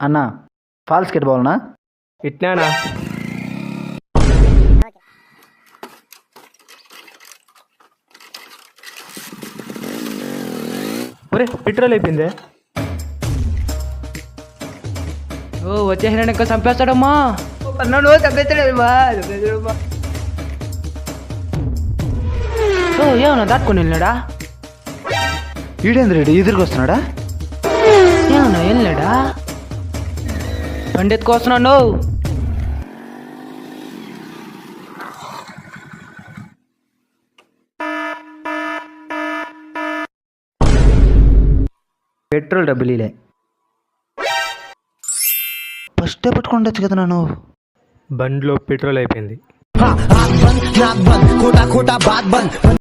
అన్న ఫాల్స్ కెట్ బాల్నా? ఇట్నానా? ఒరే పెట్రోల్ అయిపోయిందే. ఓ వచ్చేసిన ఇంకా చంపేస్తాడమ్మా. ఓ ఏమన్నా దాటుకొని వెళ్ళాడా? ఈడేంద్ర రెడ్డి ఎదురుకు వస్తున్నాడా? ఏమన్నా వెళ్ళాడా? బండి ఎత్తుకొస్తున్నాను. పెట్రోల్ డబ్బులు ఇలే. ఫస్టే పట్టుకుండొచ్చు కదా నన్ను. బండిలో పెట్రోల్ అయిపోయింది.